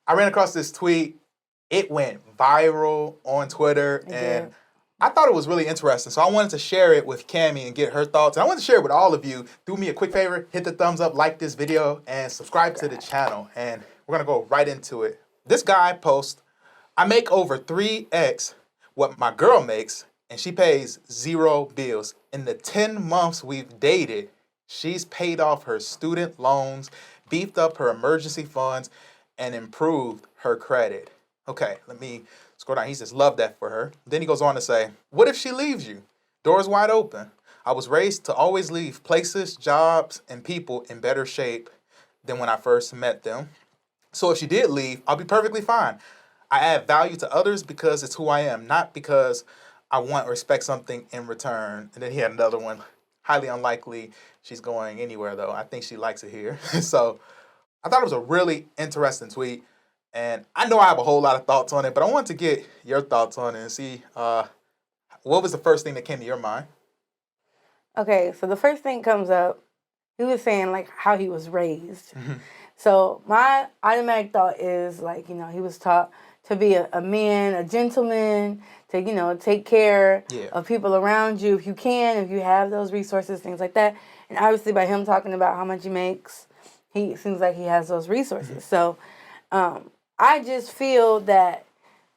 I ran across this tweet. It went viral on Twitter, and I thought it was really interesting. So I wanted to share it with Cami and get her thoughts. And I wanted to share it with all of you. Do me a quick favor, hit the thumbs up, like this video, and subscribe to the channel. And we're going to go right into it. This guy posts, I make over 3x what my girl makes, and she pays 0 bills. In the 10 months we've dated, she's paid off her student loans, beefed up her emergency funds, and improved her credit. Okay, let me scroll down. He says, love that for her. Then he goes on to say, what if she leaves you? Doors wide open. I was raised to always leave places, jobs, and people in better shape than when I first met them. So if she did leave, I'll be perfectly fine. I add value to others because it's who I am, not because I want or expect something in return. And then he had another one, highly unlikely she's going anywhere, though. I think she likes it here. So I thought it was a really interesting tweet. And I know I have a whole lot of thoughts on it, but I want to get your thoughts on it and see what was the first thing that came to your mind? Okay, so the first thing comes up, he was saying, like, how he was raised. So my automatic thought is, like, he was taught to be a man, a gentleman, to, take care of people around you if you can, if you have those resources, things like that. And obviously by him talking about how much he makes, he seems like he has those resources. So I just feel that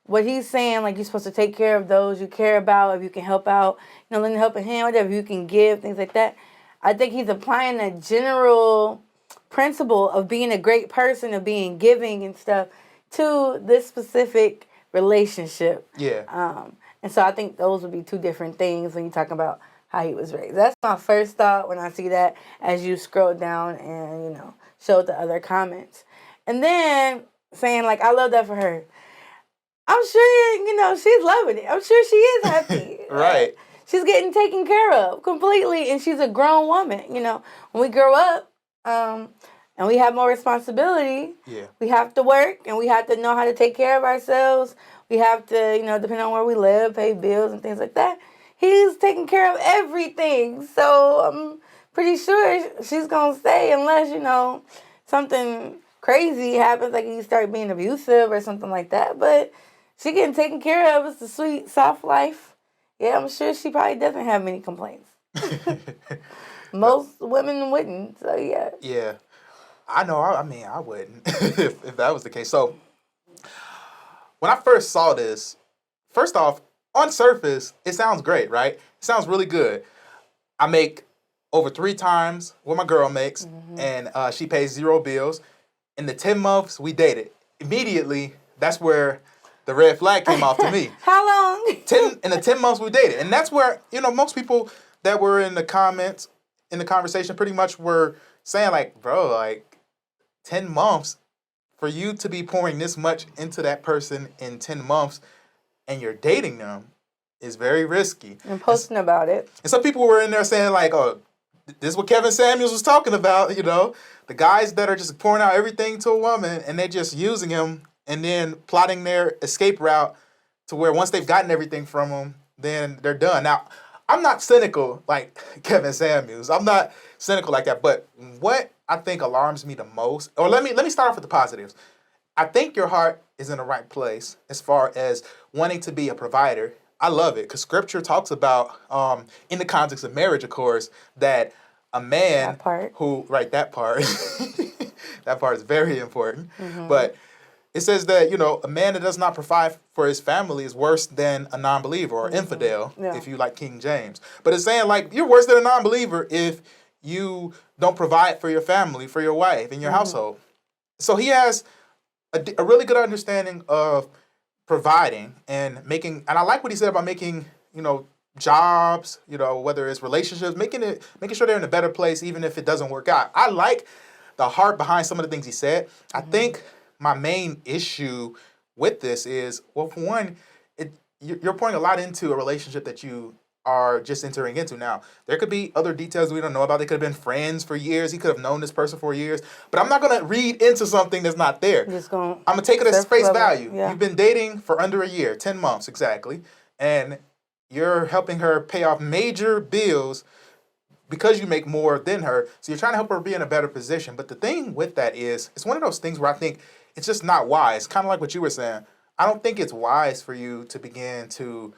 what he's saying, like, you're supposed to take care of those you care about, if you can help out, lend a helping hand, whatever you can give, things like that. I think he's applying a general principle of being a great person, of being giving and stuff to this specific relationship. Yeah. And so I think those would be two different things when you talk about how he was raised. That's my first thought when I see that as you scroll down and, show the other comments. And then saying, like, I love that for her. I'm sure, she's loving it. I'm sure she is happy. Right. She's getting taken care of completely, and she's a grown woman. When we grow up and we have more responsibility, we have to work, and we have to know how to take care of ourselves. We have to, depending on where we live, pay bills and things like that. He's taking care of everything. So I'm pretty sure she's going to stay unless, something crazy happens, like he start being abusive or something like that. But she getting taken care of. It's a sweet, soft life. Yeah, I'm sure she probably doesn't have many complaints. Most women wouldn't, so yeah. Yeah. I know, I wouldn't if that was the case. So when I first saw this, first off, on surface, it sounds great, right? It sounds really good. I make over 3 times what my girl makes, and she pays 0 bills. In the 10 months we dated, immediately, that's where the red flag came off to me. How long? In the 10 months we dated. And that's where, most people that were in the comments, in the conversation, pretty much were saying, like, bro, like, 10 months, for you to be pouring this much into that person in 10 months and you're dating them is very risky. And posting about it. And some people were in there saying, like, oh, this is what Kevin Samuels was talking about, the guys that are just pouring out everything to a woman and they're just using him and then plotting their escape route to where once they've gotten everything from him, then they're done. Now, I'm not cynical like Kevin Samuels. I'm not cynical like that. But what I think alarms me the most, or let me start off with the positives. I think your heart is in the right place as far as wanting to be a provider. I love it because Scripture talks about, in the context of marriage, of course, that a man that part that part is very important. But it says that, a man that does not provide for his family is worse than a non-believer or infidel, if you like King James. But it's saying, like, you're worse than a non-believer if you don't provide for your family, for your wife, and your household. So he has a really good understanding of providing and making, and I like what he said about making, jobs, whether it's relationships, making sure they're in a better place, even if it doesn't work out. I like the heart behind some of the things he said. I think my main issue with this is, well, for one, you're pouring a lot into a relationship that you are just entering into now. There could be other details we don't know about. They could have been friends for years. He could have known this person for years. But I'm not going to read into something that's not there. I'm going to take it as face value. Yeah. You've been dating for under a year, 10 months exactly, and you're helping her pay off major bills because you make more than her. So you're trying to help her be in a better position. But the thing with that is, it's one of those things where I think it's just not wise. Kind of like what you were saying. I don't think it's wise for you to begin to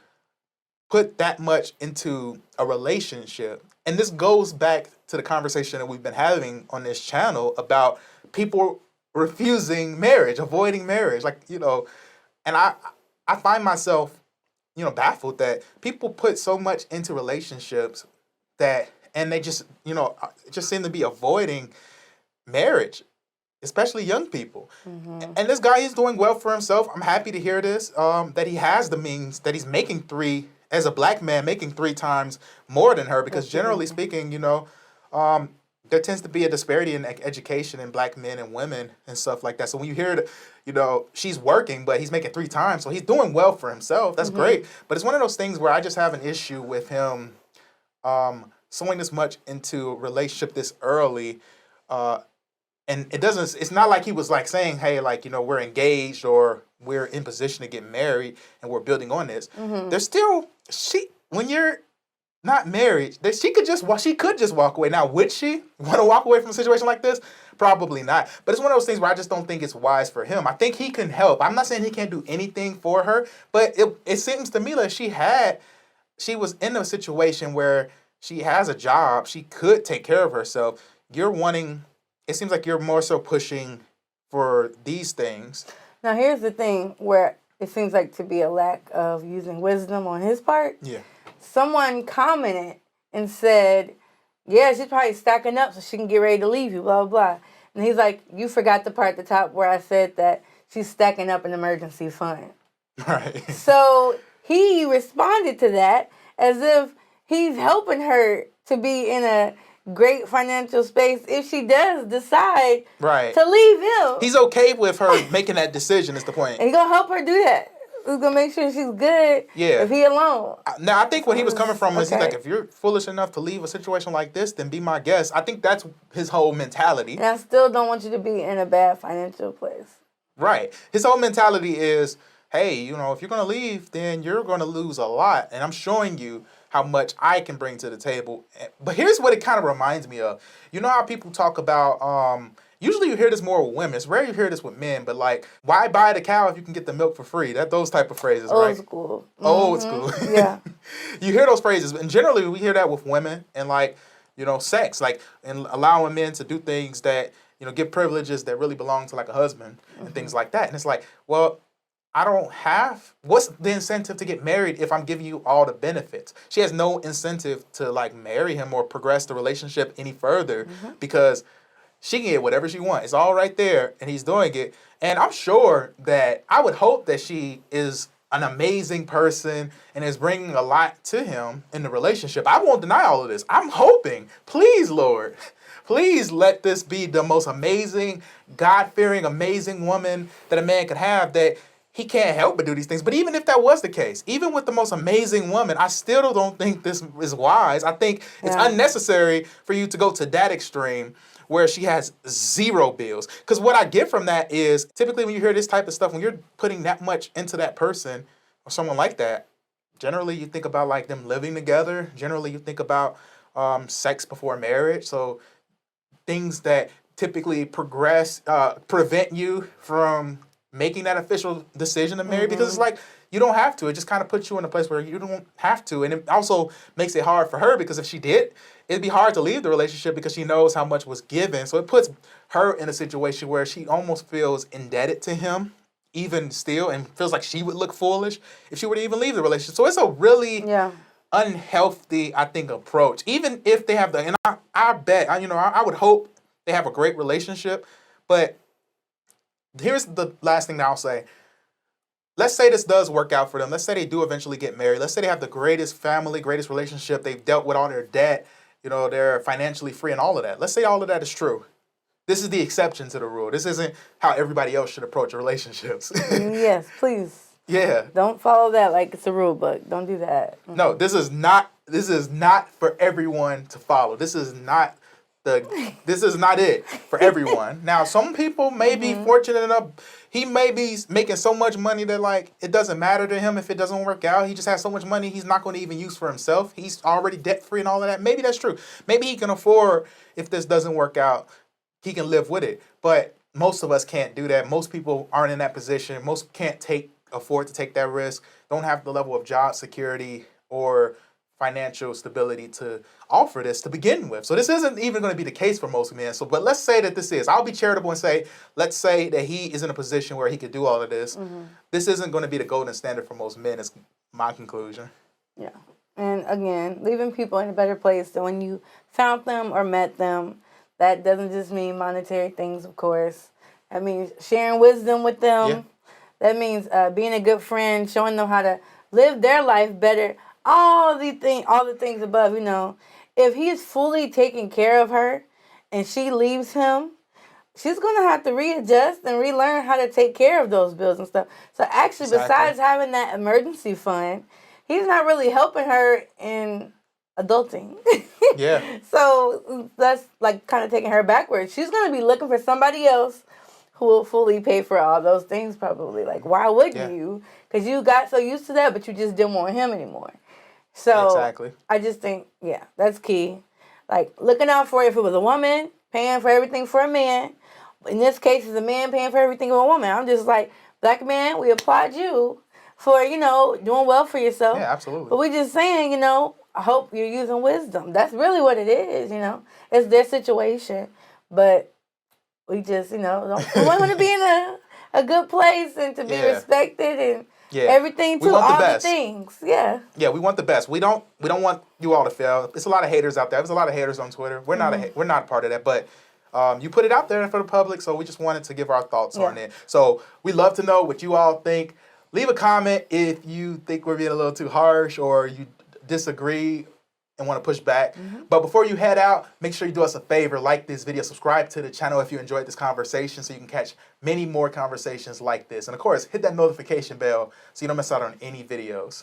put that much into a relationship. And this goes back to the conversation that we've been having on this channel about people refusing marriage, avoiding marriage. Like, and I find myself, baffled that people put so much into relationships and they just, just seem to be avoiding marriage, especially young people. Mm-hmm. And this guy is doing well for himself. I'm happy to hear this, that he has the means, that he's making as a black man, making 3 times more than her, because generally speaking, there tends to be a disparity in education in black men and women and stuff like that. So when you hear she's working, but he's making 3 times, so he's doing well for himself. That's great. But it's one of those things where I just have an issue with him sowing this much into a relationship this early. And it's not like he was like saying, hey, like, we're engaged or we're in position to get married and we're building on this. Mm-hmm. There's still, when you're not married, she could just walk away. Now, would she want to walk away from a situation like this? Probably not. But it's one of those things where I just don't think it's wise for him. I think he can help. I'm not saying he can't do anything for her, but it seems to me like she was in a situation where she has a job. She could take care of herself. It seems like you're more so pushing for these things. Now, here's the thing where it seems like to be a lack of using wisdom on his part. Yeah. Someone commented and said, yeah, she's probably stacking up so she can get ready to leave you, blah, blah, blah. And he's like, you forgot the part at the top where I said that she's stacking up an emergency fund. Right. So he responded to that as if he's helping her to be in a great financial space if she does decide to leave him. He's okay with her making that decision is the point. And he's going to help her do that. He's going to make sure she's good if he alone. Now, I think what he was coming from is he's like, if you're foolish enough to leave a situation like this, then be my guest. I think that's his whole mentality. And I still don't want you to be in a bad financial place. Right. His whole mentality is, hey, if you're going to leave, then you're going to lose a lot. And I'm showing you how much I can bring to the table. But here's what it kind of reminds me of. You know how people talk about, usually you hear this more with women. It's rare you hear this with men, but like, why buy the cow if you can get the milk for free? Those type of phrases, right? Old school. Mm-hmm. Old school. Yeah. You hear those phrases, and generally we hear that with women and like, sex, like, and allowing men to do things that, give privileges that really belong to like a husband and things like that. And it's like, well, what's the incentive to get married if I'm giving you all the benefits? She has no incentive to like marry him or progress the relationship any further because she can get whatever she wants. It's all right there and he's doing it. And I'm sure that I would hope that she is an amazing person and is bringing a lot to him in the relationship. I won't deny all of this. I'm hoping, please, Lord, please let this be the most amazing, God-fearing, amazing woman that a man could have, that he can't help but do these things. But even if that was the case, even with the most amazing woman, I still don't think this is wise. I think it's unnecessary for you to go to that extreme where she has 0 bills. Because what I get from that is, typically when you hear this type of stuff, when you're putting that much into that person or someone like that, generally you think about like them living together. Generally you think about sex before marriage. So things that typically prevent you from making that official decision to marry, because it's like, you don't have to. It just kind of puts you in a place where you don't have to. And it also makes it hard for her, because if she did, it'd be hard to leave the relationship because she knows how much was given. So it puts her in a situation where she almost feels indebted to him, even still, and feels like she would look foolish if she were to even leave the relationship. So it's a really unhealthy, I think, approach. Even if they have and I bet, I would hope they have a great relationship, but here's the last thing that I'll say. Let's say this does work out for them. Let's say they do eventually get married. Let's say they have the greatest family, greatest relationship. They've dealt with all their debt. They're financially free and all of that. Let's say all of that is true. This is the exception to the rule. This isn't how everybody else should approach relationships. Yes, please. Yeah. Don't follow that like it's a rule book. Don't do that. No, this is not for everyone to follow. This is not it for everyone. Now, some people may be fortunate enough. He may be making so much money that like it doesn't matter to him if it doesn't work out. He just has so much money he's not going to even use for himself. He's already debt free and all of that. Maybe that's true. Maybe he can afford, if this doesn't work out, he can live with it. But most of us can't do that. Most people aren't in that position. Most can't afford to take that risk. Don't have the level of job security or financial stability to offer this to begin with. So this isn't even going to be the case for most men. So, but let's say that this is. I'll be charitable and say, let's say that he is in a position where he could do all of this. This isn't going to be the golden standard for most men. Is my conclusion. Yeah. And again, leaving people in a better place than when you found them or met them. That doesn't just mean monetary things, of course. That means sharing wisdom with them. Yeah. That means being a good friend, showing them how to live their life better. All the things above, you know. If he's fully taking care of her and she leaves him, she's going to have to readjust and relearn how to take care of those bills and stuff. So actually, besides having that emergency fund, he's not really helping her in adulting. Yeah. So that's like kind of taking her backwards. She's going to be looking for somebody else who will fully pay for all those things probably. Like, why wouldn't you? Because you got so used to that, but you just didn't want him anymore. So exactly. I just think, yeah, that's key. Like, looking out for if it was a woman paying for everything for a man. In this case, it's a man paying for everything for a woman. I'm just like, black man, we applaud you for, you know, doing well for yourself. Yeah, absolutely. But we just saying, you know, I hope you're using wisdom. That's really what it is, you know. It's their situation. But we just, you know, we want to be in a good place and to be respected and everything too. All the things. Yeah. Yeah, we want the best. We don't want you all to fail. There's a lot of haters out there. There's a lot of haters on Twitter. We're not part of that, but you put it out there for the public, so we just wanted to give our thoughts on it. So we love to know what you all think. Leave a comment if you think we're being a little too harsh or you disagree and want to push back. But before you head out, make sure you do us a favor, like this video, subscribe to the channel if you enjoyed this conversation so you can catch many more conversations like this. And of course, hit that notification bell so you don't miss out on any videos.